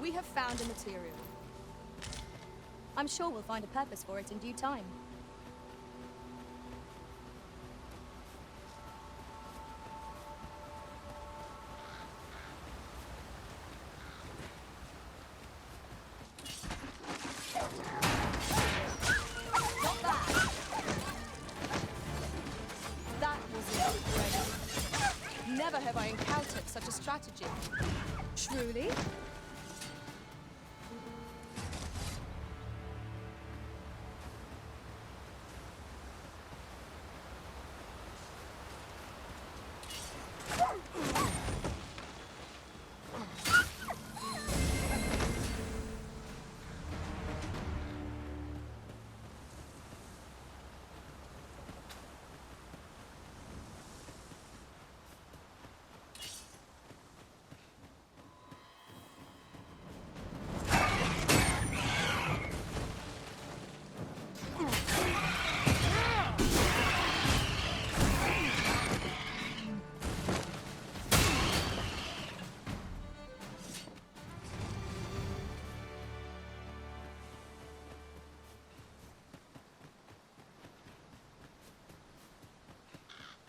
We have found a material. I'm sure we'll find a purpose for it in due time. Not bad. That was incredible. Never have I encountered such a strategy. Truly?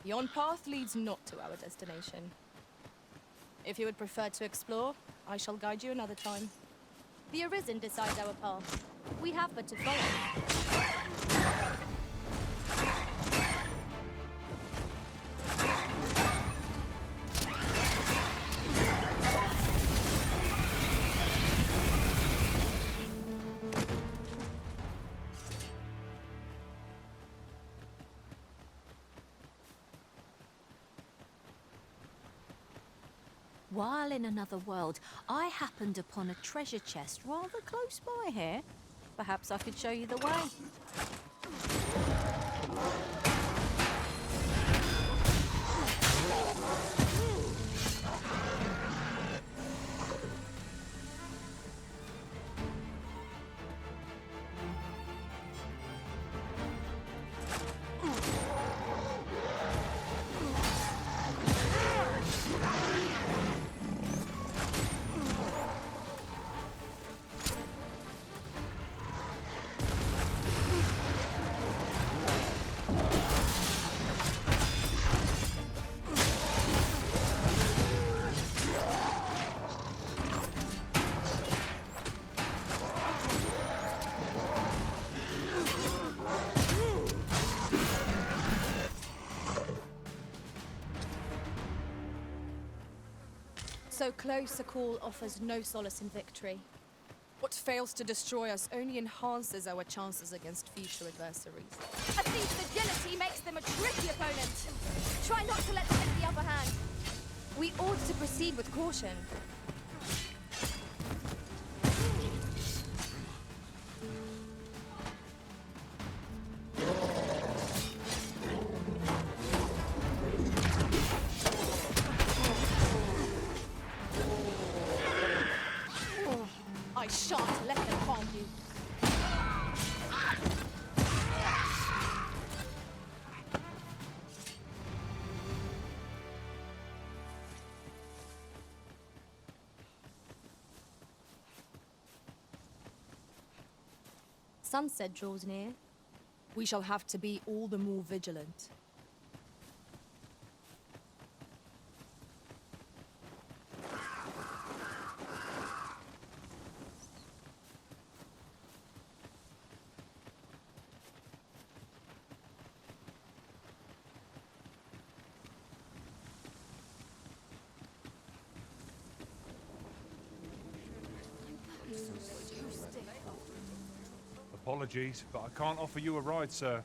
Yon path leads not to our destination. If you would prefer to explore, I shall guide you another time. The Arisen decides our path. We have but to follow. While in another world, I happened upon a treasure chest rather close by here. Perhaps I could show you the way. So close a call offers no solace in victory. What fails to destroy us only enhances our chances against future adversaries. A thief's agility makes them a tricky opponent. Try not to let them get the upper hand. We ought to proceed with caution. I shan't let them harm you. Sunset draws near. We shall have to be all the more vigilant. Apologies, but I can't offer you a ride, sir.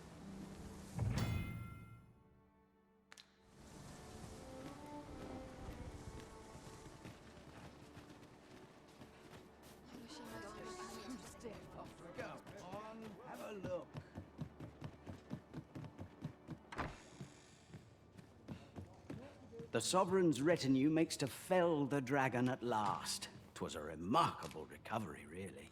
The Sovereign's retinue makes to fell the dragon at last. 'Twas a remarkable recovery, really.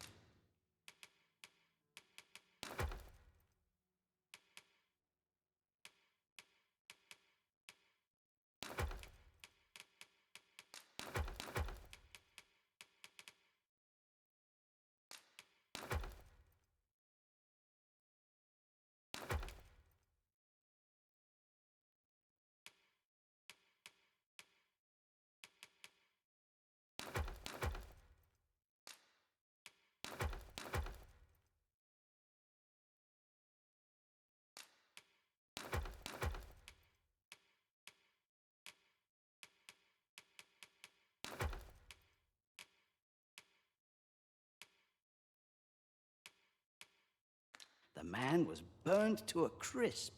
The man was burned to a crisp.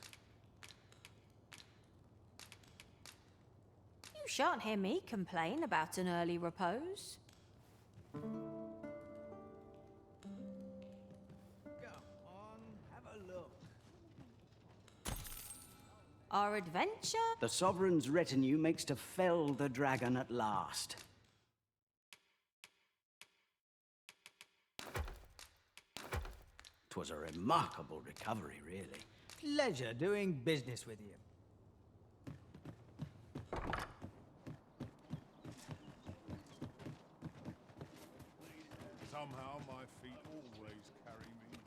You shan't hear me complain about an early repose. Come on, have a look. Our adventure? The Sovereign's retinue makes to fell the dragon at last. 'Twas a remarkable recovery, really. Pleasure doing business with you. Somehow my feet always carry me here.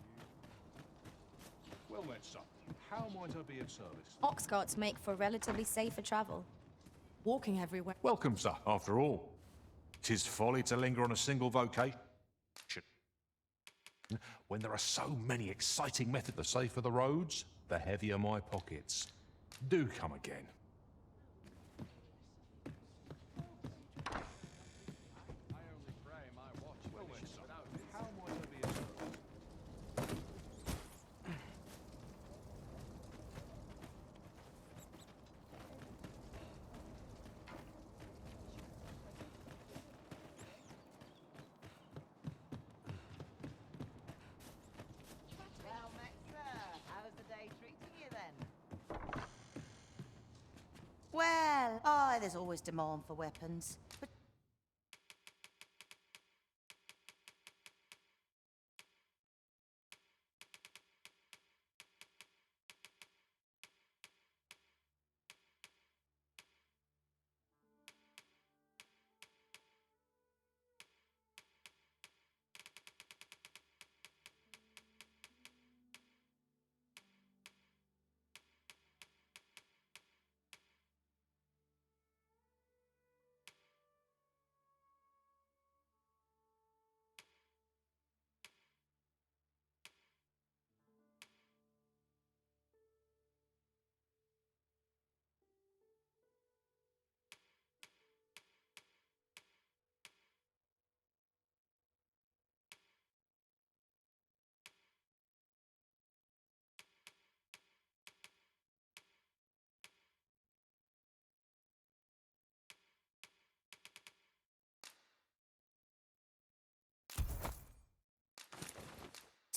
Well then, son, how might I be of service? Ox carts make for relatively safer travel. Walking everywhere. Welcome, sir, after all. 'Tis folly to linger on a single vocation when there are so many exciting methods. The safer the roads, the heavier my pockets. Do come again. Well then, son, how might I be of service? Well, Maxa, how's the day treating you then? Well, there's always demand for weapons. But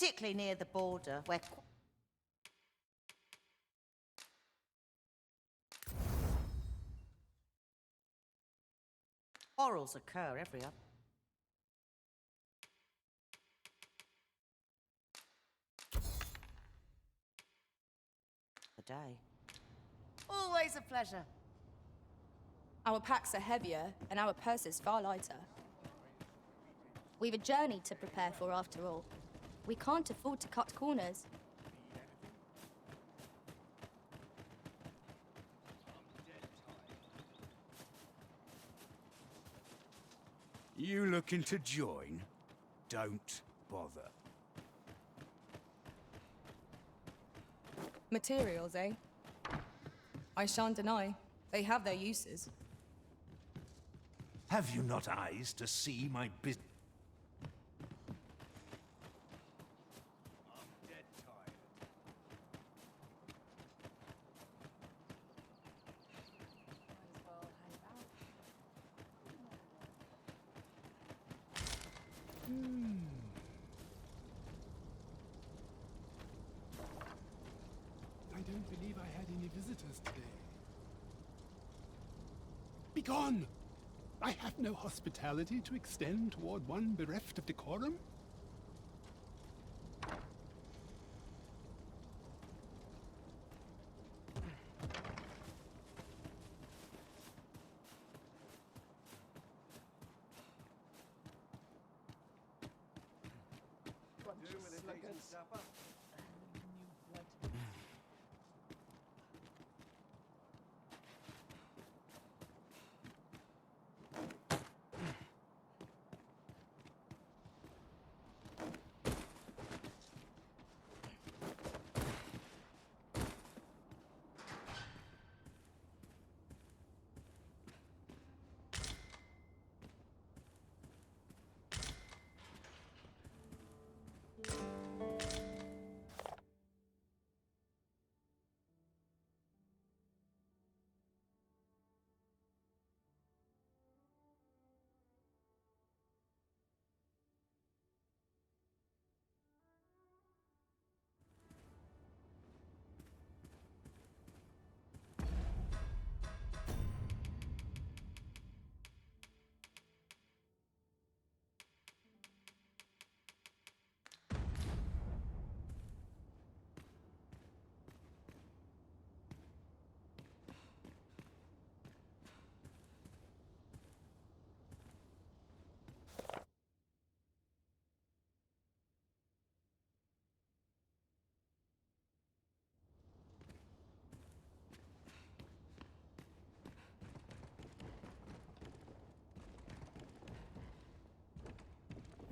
particularly near the border, where quarrels occur every other. Day. Always a pleasure. Our packs are heavier and our purses far lighter. We've a journey to prepare for after all. We can't afford to cut corners. You looking to join? Don't bother. Materials, eh? I shan't deny. They have their uses. Have you not eyes to see my business? I'm dead tired. I don't believe I had any visitors today. Begone! I have no hospitality to extend toward one bereft of decorum.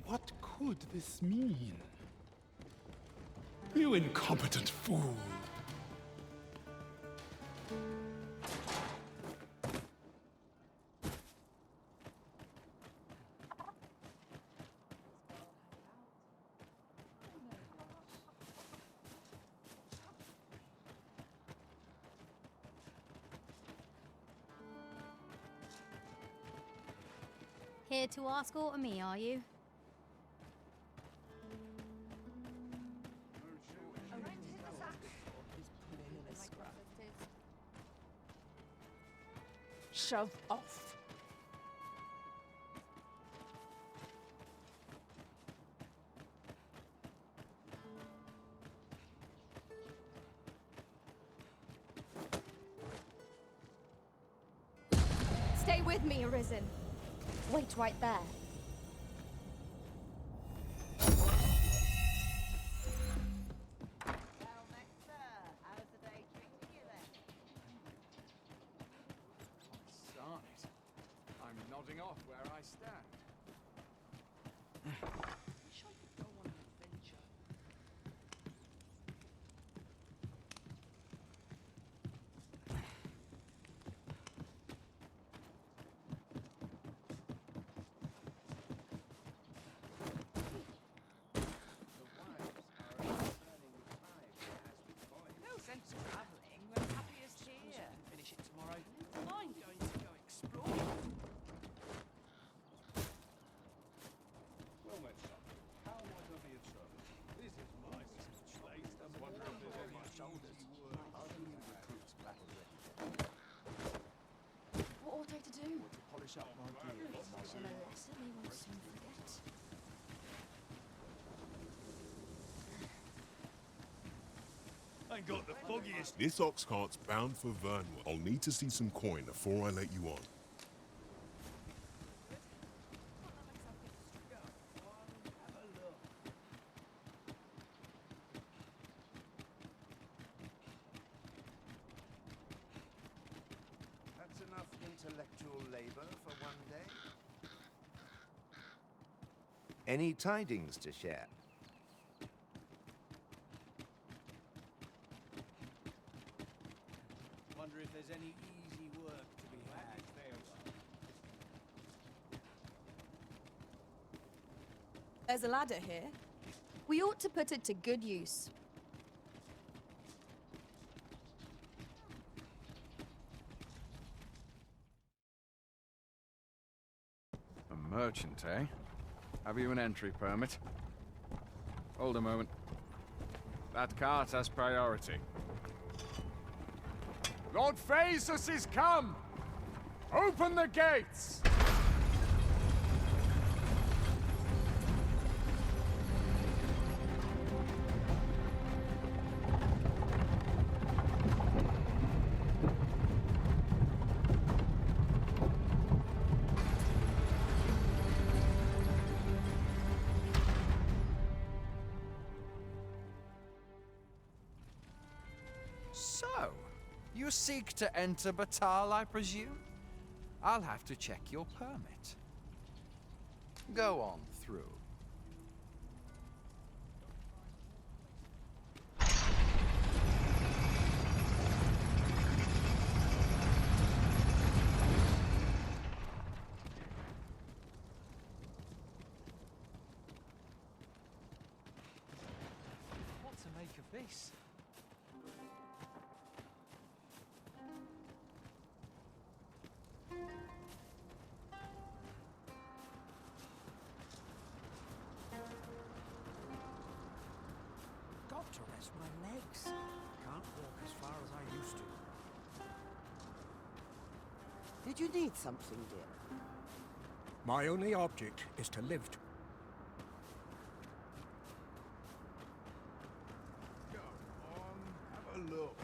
What could this mean? You incompetent fool! Here to ask aught me, are you? Shove off. Stay with me, Arisen. Wait right there. Well met, sir. How's the day treating you then? Started. I'm nodding off where I stand. Wish I could go on an adventure. No sense travelling when happiest here. Finish it tomorrow. I'm going to go explore. Well met, son. How might I be of service? This is my place. I wonder if there's any shoulders. What ought I to do? To polish up my gear for my Shall I lesson they will soon forget? I got the foggiest. This ox cart's bound for Vernwood. I'll need to see some coin before I let you on. That's enough intellectual labor for one day. Any tidings to share? Wonder if there's any easy work to be had. There's a ladder here. We ought to put it to good use. A merchant, eh? Have you an entry permit? Hold a moment. That cart has priority. Lord Phaesus is come! Open the gates! So, you seek to enter Batal, I presume? I'll have to check your permit. Go on through. What to make of this? Got to rest my legs. Can't walk as far as I used to. Did you need something, dear? My only object is to live to. Go on, have a look.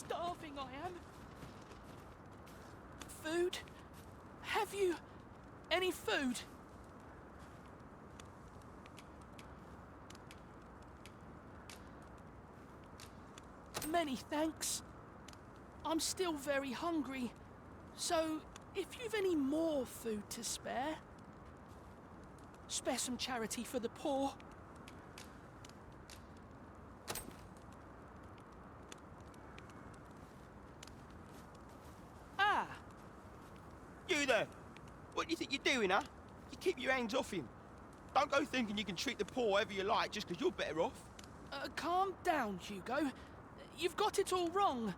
starving I am. Food? Have you any food? Many thanks. I'm still very hungry, so if you've any more food to spare some charity for the poor. Ah! You there! What do you think you're doing, huh? You keep your hands off him. Don't go thinking you can treat the poor however you like just because you're better off. Calm down, Hugo. You've got it all wrong.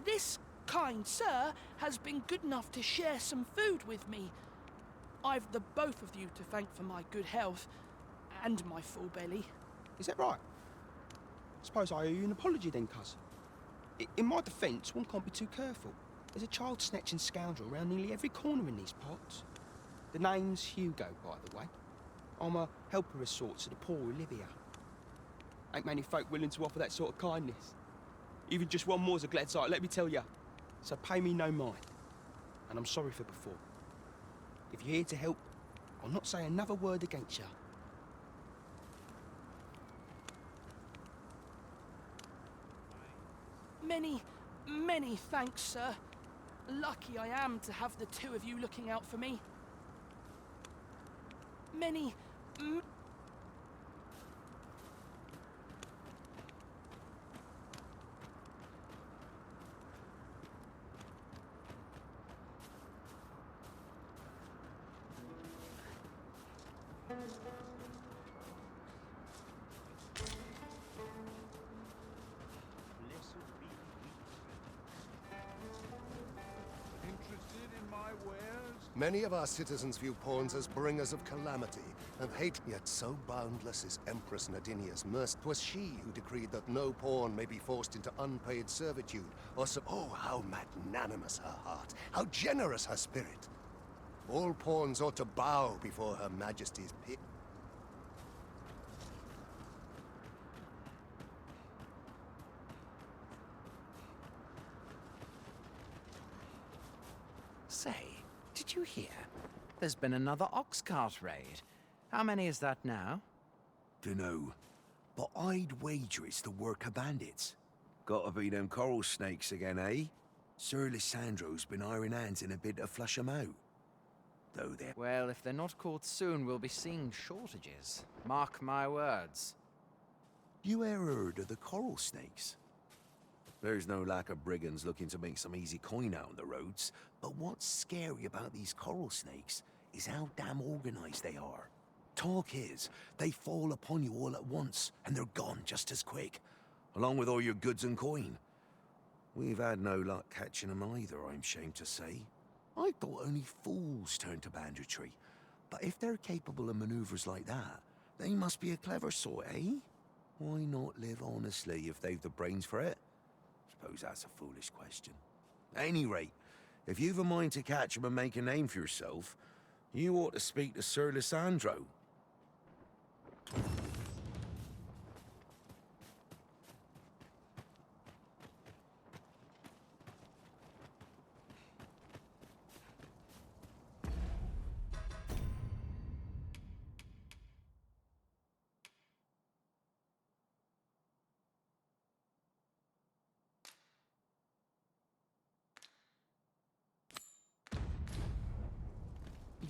This kind sir has been good enough to share some food with me. I've the both of you to thank for my good health and my full belly. Is that right? Suppose I owe you an apology then, cuz. In my defence, one can't be too careful. There's a child-snatching scoundrel around nearly every corner in these parts. The name's Hugo, by the way. I'm a helper of sorts to the poor who live here. Ain't many folk willing to offer that sort of kindness. Even just one more's a glad sight, let me tell ya. So pay me no mind. And I'm sorry for before. If you're here to help, I'll not say another word against you. Many thanks, sir. Lucky I am to have the two of you looking out for me. Interested in my wares? Many of our citizens view pawns as bringers of calamity and hate, yet so boundless is Empress Nadinia's mercy. 'Twas she who decreed that no pawn may be forced into unpaid servitude, or oh, how magnanimous her heart, how generous her spirit. All pawns ought to bow before her Majesty's pit. Say, did you hear? There's been another ox cart raid. How many is that now? Dunno, but I'd wager it's the work of bandits. Gotta be them coral snakes again, eh? Sir Lissandro's been iron hands in a bid to flush 'em out. Though they're... Well, if they're not caught soon, we'll be seeing shortages. Mark my words. You ever heard of the coral snakes? There's no lack of brigands looking to make some easy coin out on the roads, but what's scary about these coral snakes is how damn organized they are. Talk is, they fall upon you all at once, and they're gone just as quick, along with all your goods and coin. We've had no luck catching them either, I'm ashamed to say. I thought only fools turned to banditry, but if they're capable of maneuvers like that, they must be a clever sort, eh? Why not live honestly if they've the brains for it? Suppose that's a foolish question. At any rate, if you've a mind to catch 'em and make a name for yourself, you ought to speak to Sir Lissandro.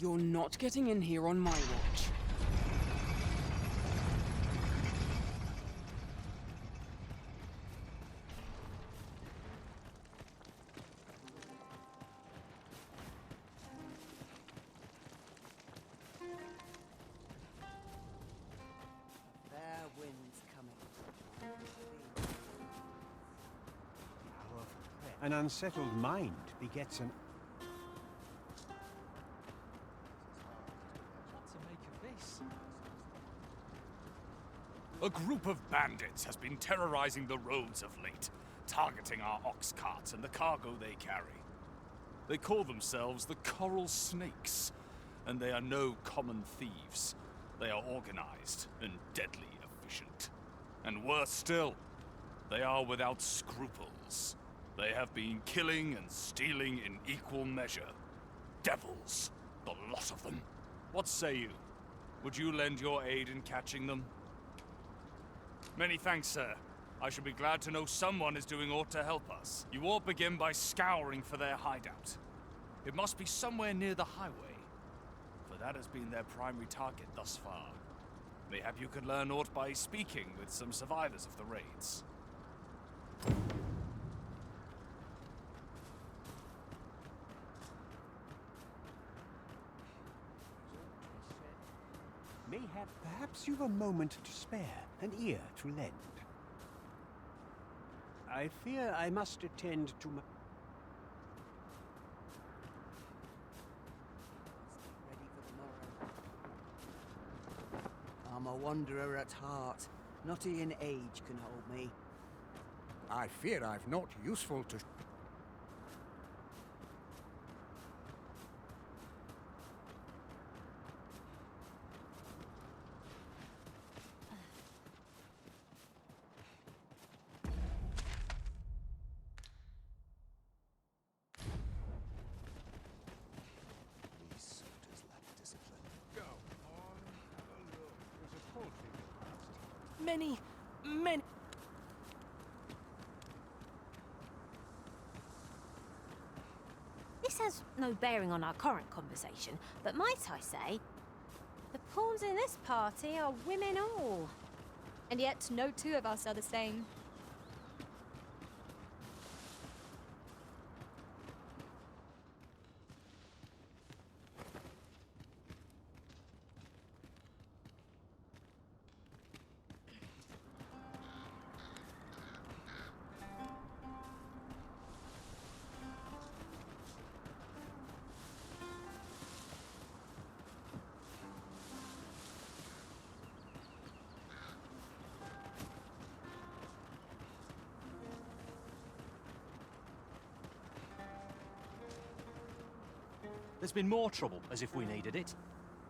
You're not getting in here on my watch. Fair wind's coming. An unsettled mind begets an... A group of bandits has been terrorizing the roads of late, targeting our ox carts and the cargo they carry. They call themselves the Coral Snakes, and they are no common thieves. They are organized and deadly efficient. And worse still, they are without scruples. They have been killing and stealing in equal measure. Devils, the lot of them. What say you? Would you lend your aid in catching them? Many thanks, sir. I shall be glad to know someone is doing aught to help us. You all begin by scouring for their hideout. It must be somewhere near the highway, for that has been their primary target thus far. Mayhap you could learn aught by speaking with some survivors of the raids. Mayhap, perhaps you've a moment to spare, an ear to lend. I fear I must attend to my... I'm a wanderer at heart. Not e'en age can hold me. I fear I've not useful to... These soldiers lack discipline. Go on, have a look. There's a poultry past. Many. This has no bearing on our current conversation, but might I say, the pawns in this party are women all. And yet no two of us are the same. There's been more trouble, as if we needed it.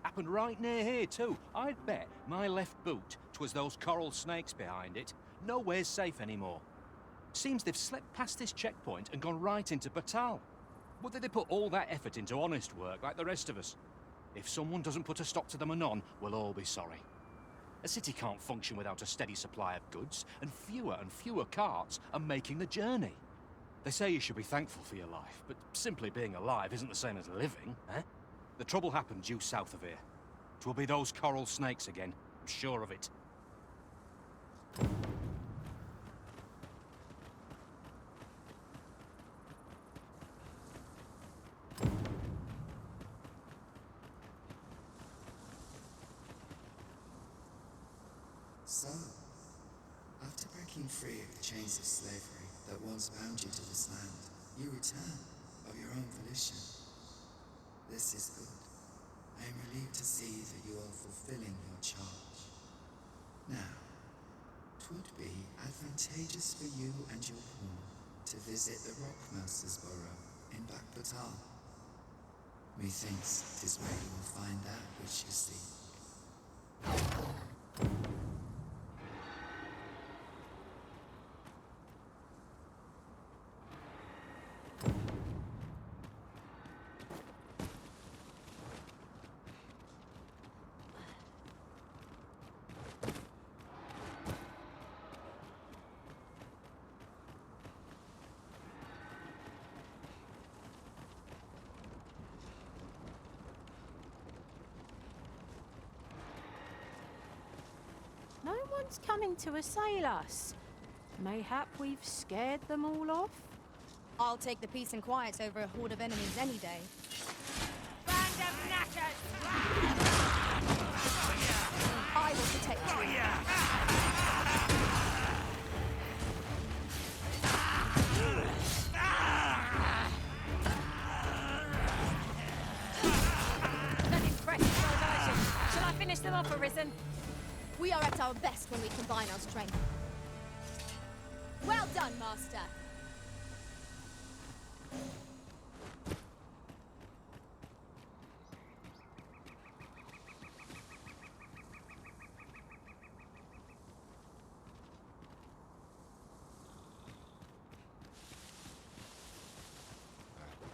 Happened right near here, too. I'd bet my left boot 'twas those coral snakes behind it. Nowhere's safe anymore. Seems they've slipped past this checkpoint and gone right into Batal. Would they put all that effort into honest work like the rest of us? If someone doesn't put a stop to them anon, we'll all be sorry. A city can't function without a steady supply of goods, and fewer carts are making the journey. They say you should be thankful for your life, but simply being alive isn't the same as living, eh? The trouble happened due south of here. 'Twill be those coral snakes again, I'm sure of it. So, after breaking free of the chains of slavery that once bound you to this land, you return of your own volition. This is good. I am relieved to see that you are fulfilling your charge. Now, 'twould be advantageous for you and your pawn to visit the Rockmouser's burrow in Backbatal. Methinks 'tis where you will find that which you seek. No one's coming to assail us. Mayhap we've scared them all off? I'll take the peace and quiet over a horde of enemies any day. Band of knackers! I will protect you. An impressive diversion. Shall I finish them off, Arisen? We are at our best when we combine our strength. Well done, Master.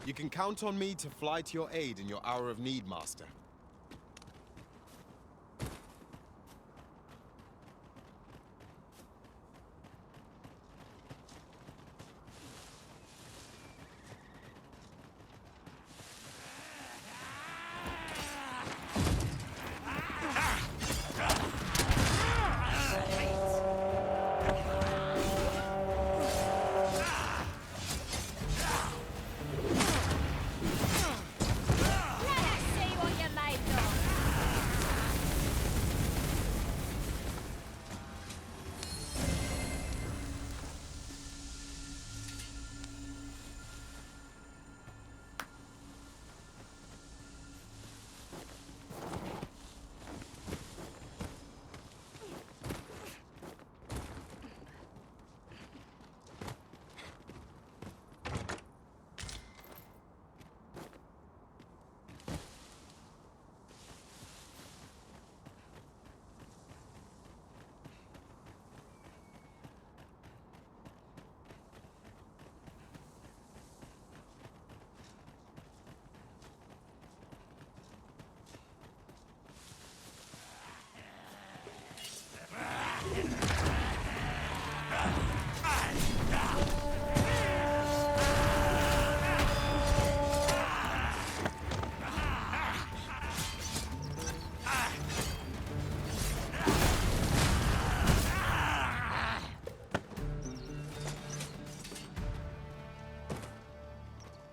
You can count on me to fly to your aid in your hour of need, Master.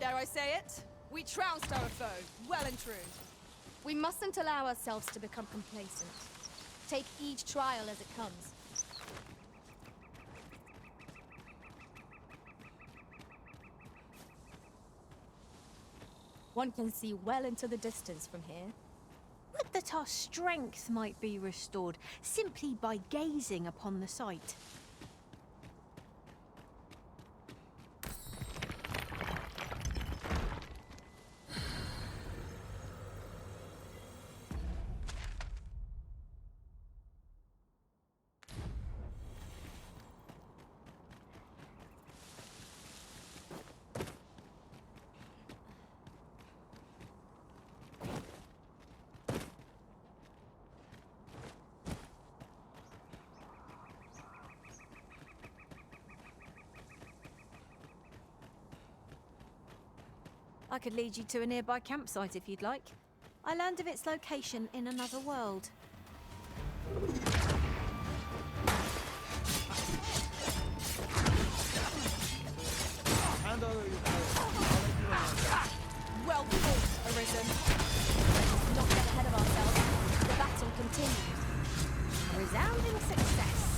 Dare I say it? We trounced our foe, well and true. We mustn't allow ourselves to become complacent. Take each trial as it comes. One can see well into the distance from here. Would that our strength might be restored simply by gazing upon the sight. I could lead you to a nearby campsite if you'd like. I learned of its location in another world. Well fought, Arisen. Let's not get ahead of ourselves. The battle continues. A resounding success.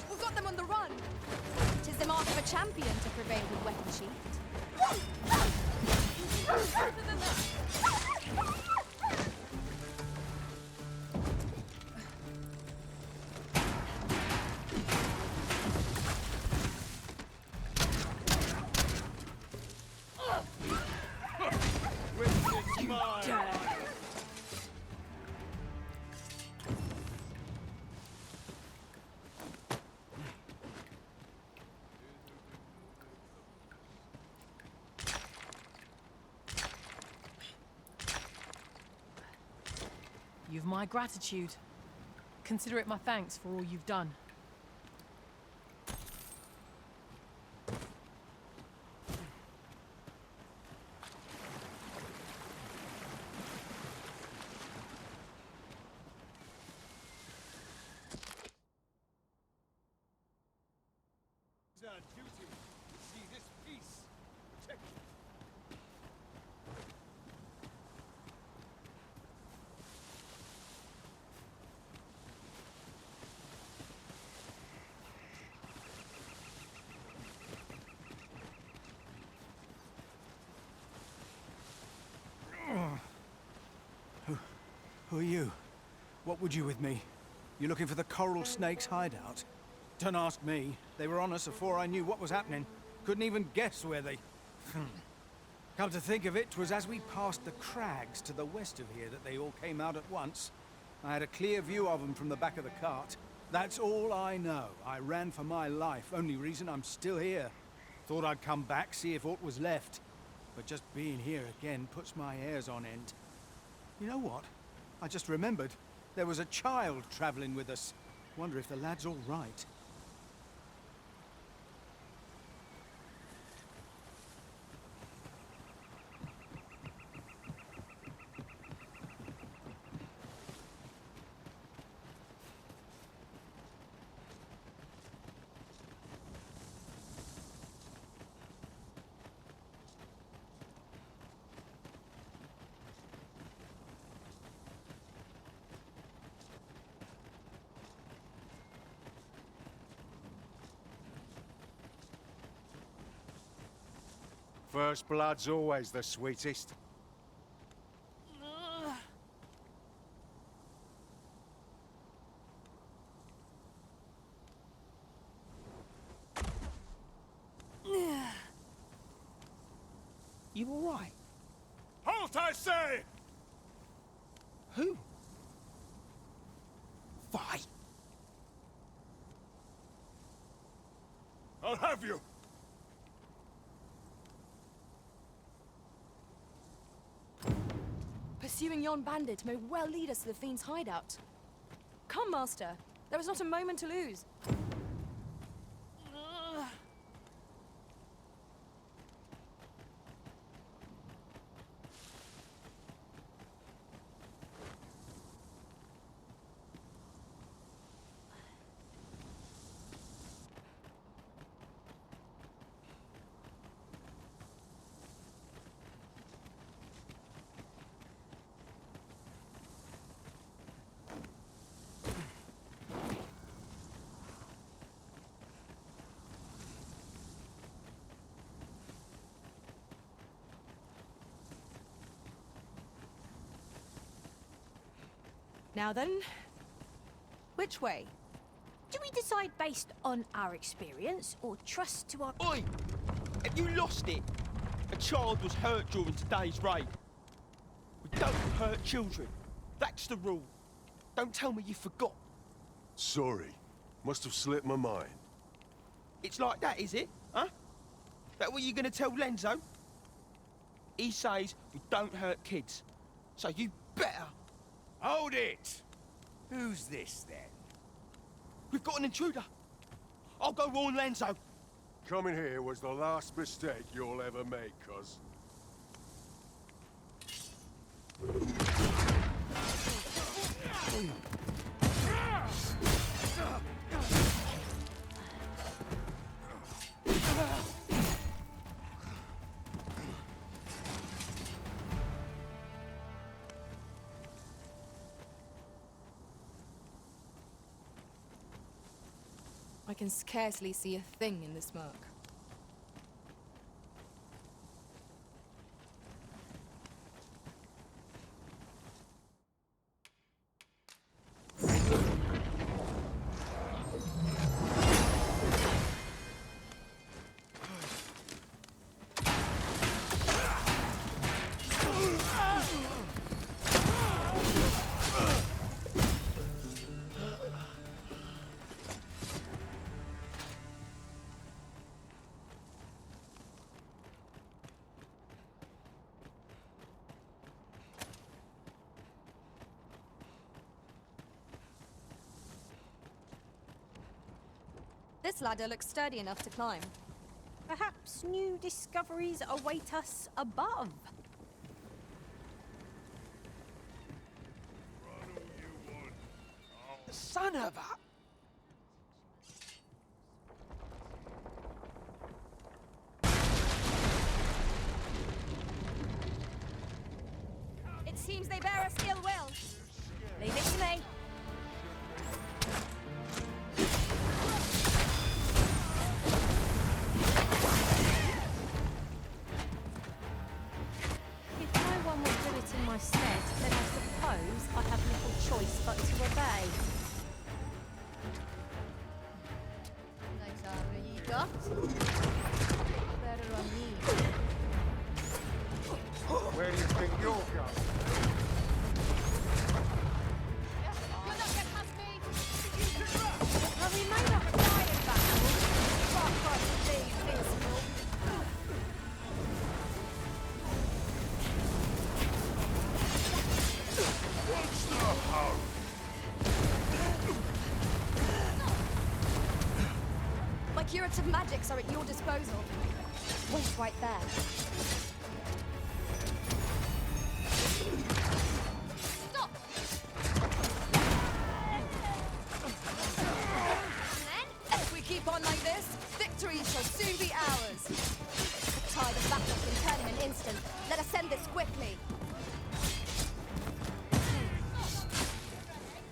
We've got them on the run. Tis the mark of a champion to prevail with weapon sheathed. my gratitude. Consider it my thanks for all you've done. It's our duty to see this peace protected. Who are you? What would you with me? You looking for the coral snake's hideout? Don't ask me. They were on us before I knew what was happening. Couldn't even guess where they... Come to think of it, 'twas as we passed the crags to the west of here that they all came out at once. I had a clear view of them from the back of the cart. That's all I know. I ran for my life. Only reason I'm still here. Thought I'd come back, see if aught was left. But just being here again puts my hairs on end. You know what? I just remembered. There was a child traveling with us. Wonder if the lad's all right. First blood's always the sweetest. You all right? Halt, I say! Who? Fight! I'll have you! Pursuing yon bandit may well lead us to the fiend's hideout. Come, Master. There is not a moment to lose. Now then, which way? Do we decide based on our experience or trust to our... Oi! Have you lost it? A child was hurt during today's raid. We don't hurt children. That's the rule. Don't tell me you forgot. Sorry. Must have slipped my mind. It's like that, is it? Huh? That what you're gonna tell Lenzo? He says we don't hurt kids. So you better... Hold it! Who's this, then? We've got an intruder. I'll go warn Lenzo. Coming here was the last mistake you'll ever make, cuz. I can scarcely see a thing in the smoke. This ladder looks sturdy enough to climb. Perhaps new discoveries await us above. Son of a... It seems they bear us ill will. Leave it to me. If no one will do it in my stead, then I suppose I have little choice but to obey. Nice armor ye got. Better on me. Where do you think you're going? You'll not get past me. Well, we may not have died in battle, Far from being invincible. What's the hurry? My curative magics are at your disposal. Wait right there. Stop! If we keep on like this, victory shall soon be ours. The tide of battle can turn in an instant. Let us end this quickly.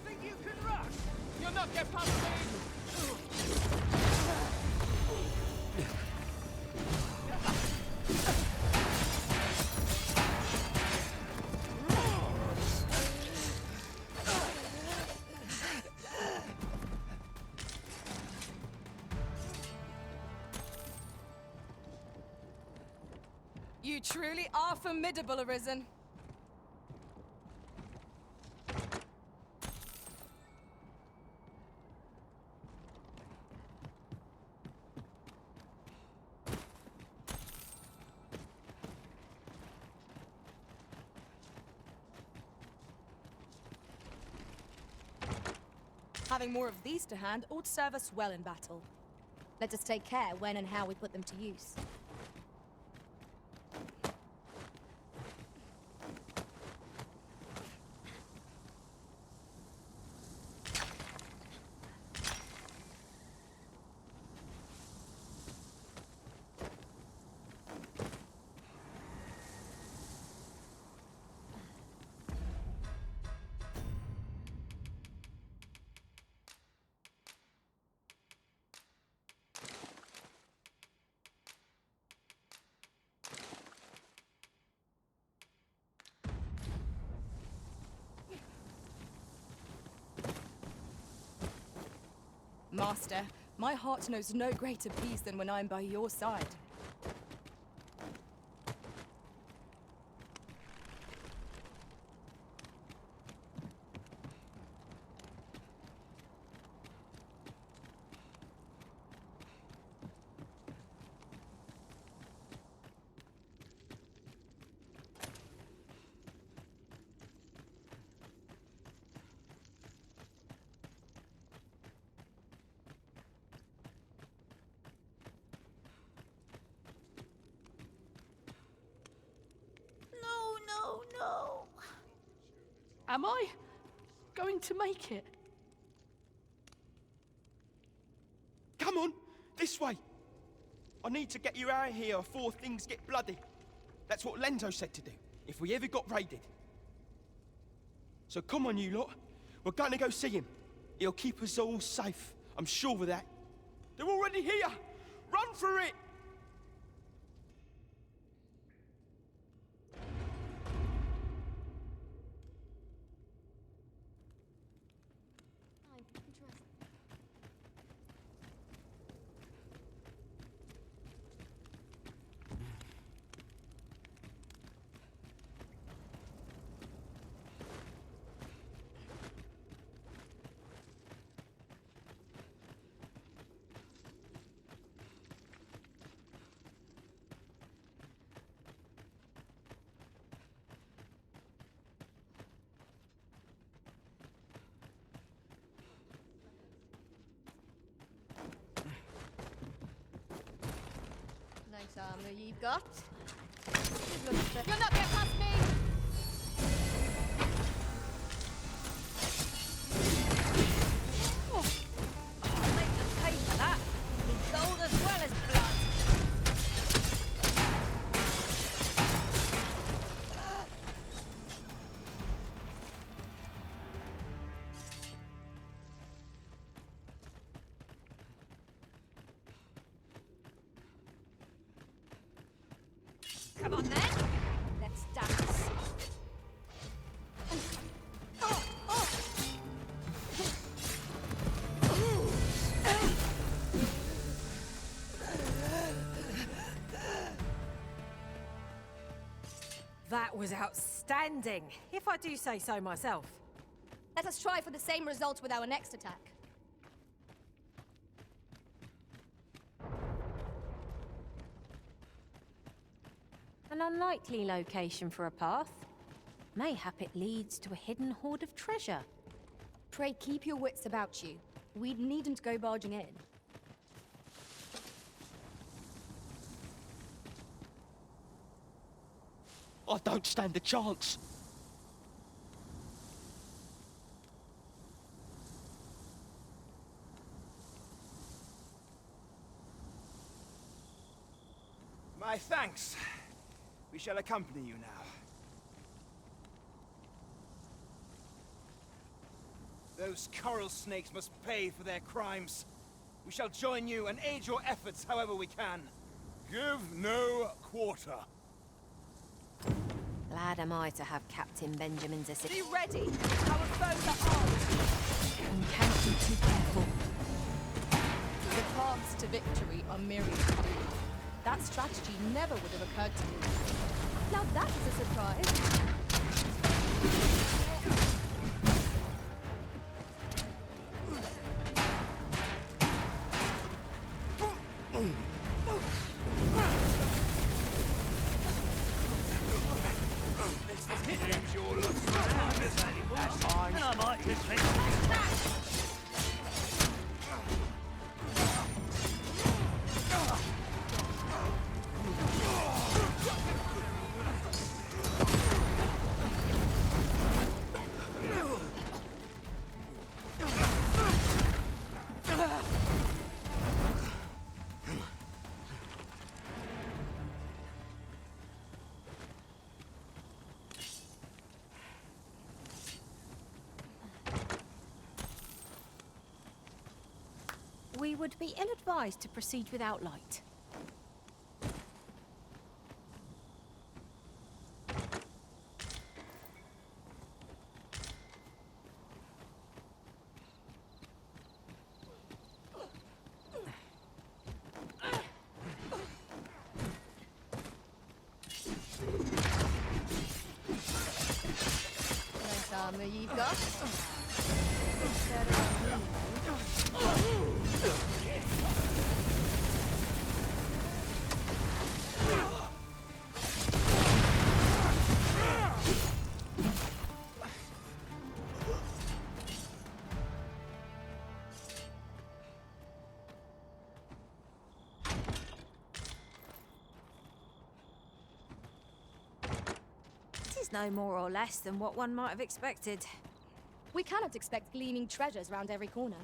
Think you can rush? You'll not get past me. You truly are formidable, Arisen. Having more of these to hand ought to serve us well in battle. Let us take care when and how we put them to use. Master, my heart knows no greater peace than when I'm by your side. No. Am I going to make it? Come on, this way. I need to get you out of here before things get bloody. That's what Lenzo said to do, if we ever got raided. So come on, you lot. We're going to go see him. He'll keep us all safe. I'm sure of that. They're already here. Run for it. Nice armor you've got. You'll not get past me! I'll make them pay for that. In gold as well as blood. Come on then, let's dance. That was outstanding, if I do say so myself. Let us try for the same result with our next attack. An unlikely location for a path. Mayhap it leads to a hidden hoard of treasure. Pray keep your wits about you. We needn't go barging in. I don't stand a chance. My thanks. We shall accompany you now. Those coral snakes must pay for their crimes. We shall join you and aid your efforts however we can. Give no quarter. Glad am I to have Captain Benjamin's assistance. Be ready! Our foes are armed! And cannot be too careful. The paths to victory are myriad. That strategy never would have occurred to me. Now that is a surprise. We would be ill-advised to proceed without light. Nice armor you've got. This is no more or less than what one might have expected. We cannot expect gleaming treasures round every corner.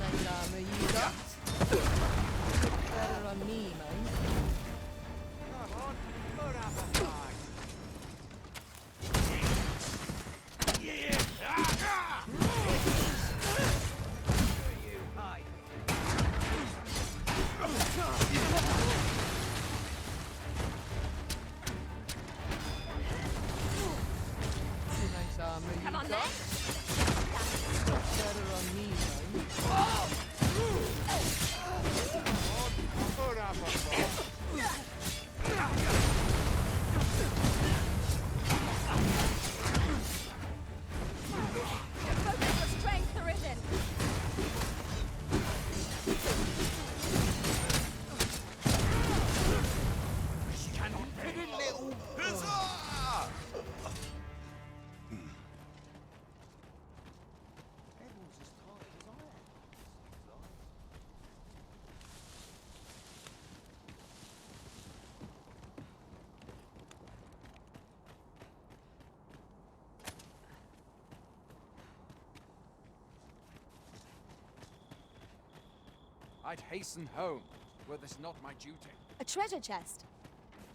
Nice armor you got. Better on me, man. Come on, put up a fight. I'd hasten home, were this not my duty. A treasure chest.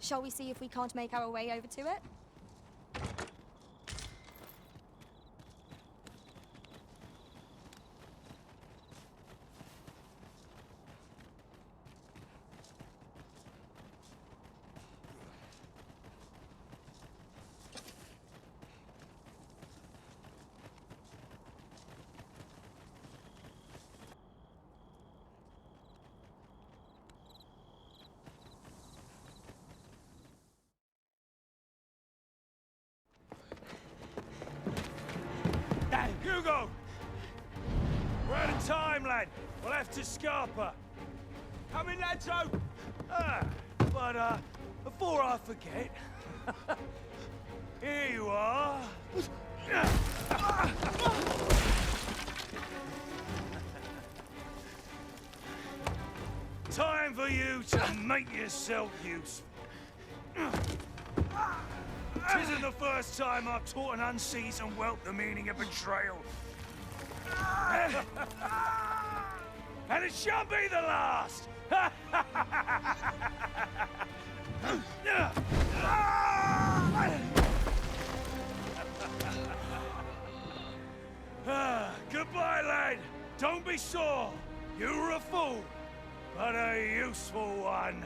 Shall we see if we can't make our way over to it? Hugo! We're out of time, lad. We'll have to scarper. Come in, lads, but before I forget, here you are. Time for you to make yourself useful. Tisn't the first time I've taught an unseasoned whelp the meaning of betrayal. And it shan't be the last! Goodbye, lad. Don't be sore. You were a fool, but a useful one.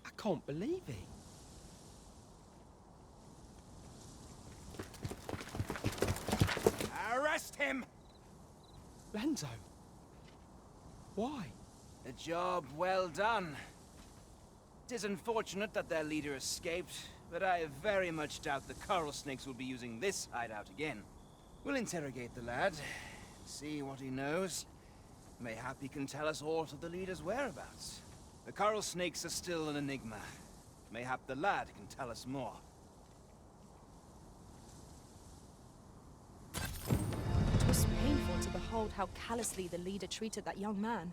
I can't believe it. Arrest him! Lanzo. Why? A job well done. It is unfortunate that their leader escaped, but I very much doubt the coral snakes will be using this hideout again. We'll interrogate the lad, see what he knows. Mayhap he can tell us aught of the leader's whereabouts. The coral snakes are still an enigma. Mayhap the lad can tell us more. It was painful to behold how callously the leader treated that young man.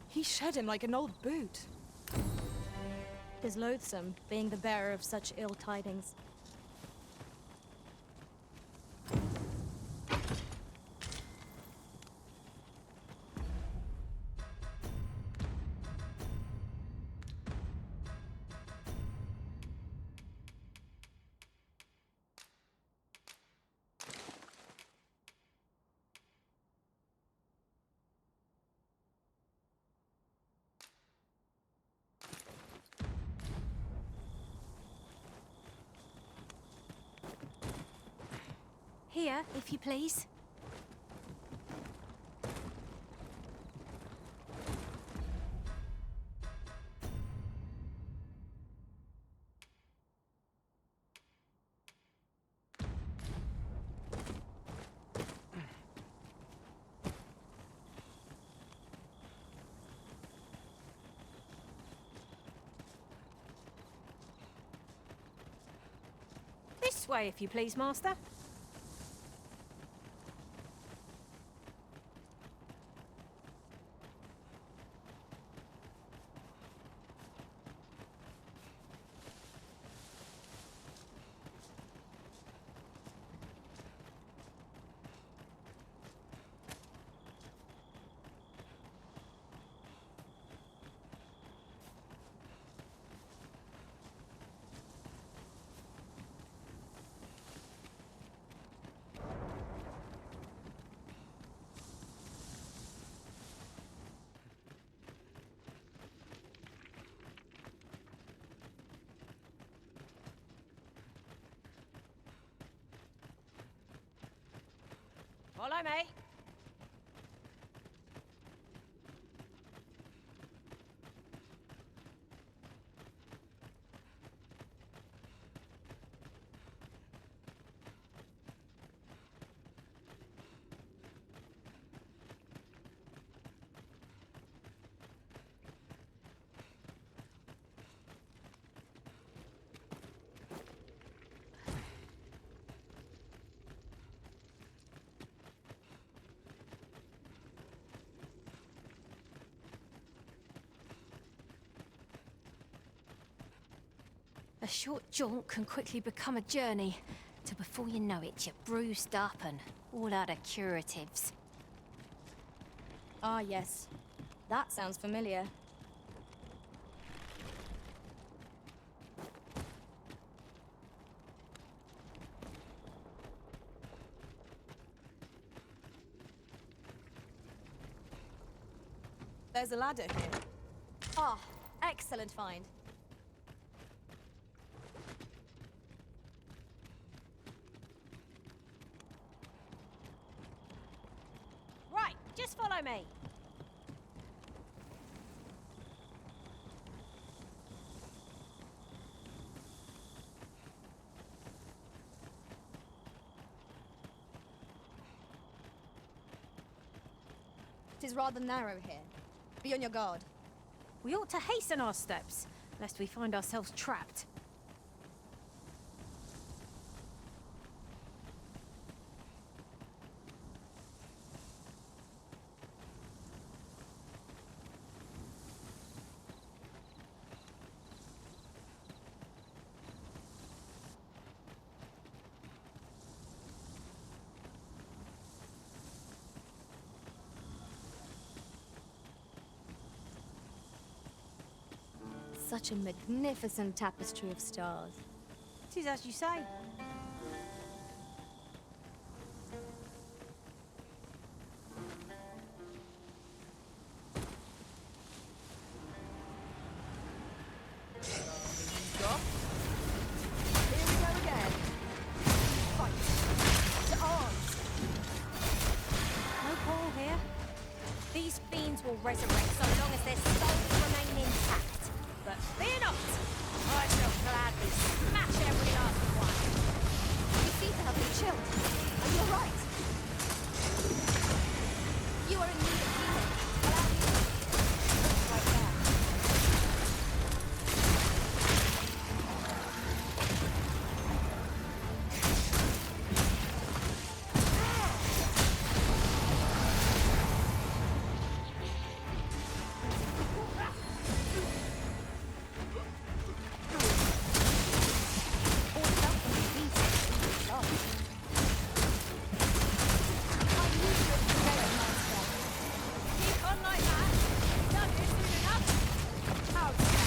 He shed him like an old boot. It is loathsome, being the bearer of such ill tidings. Here, if you please. This way, if you please, Master. Follow me. A short jaunt can quickly become a journey. till before you know it, you're bruised up and all out of curatives. Ah, yes. That sounds familiar. There's a ladder here. Ah, excellent find. Right, just follow me. It is rather narrow here. Be on your guard. We ought to hasten our steps, lest we find ourselves trapped. Such a magnificent tapestry of stars. It is as you say. Here we go again. Fight. To arms. No quarrel here. These fiends will resurrect so long as their souls remain intact. But fear not! I shall gladly smash every last one. You seem to have been chilled. And you're right. You are in need of healing. Allow me to... Right there. Keep on like that. Done it soon enough. Outstanding.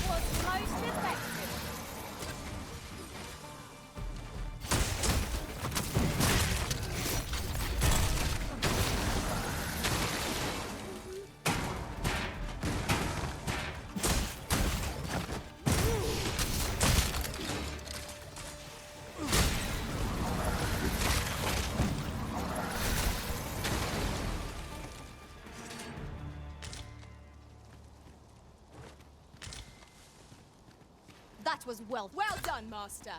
Was most effective. That was well done, Master.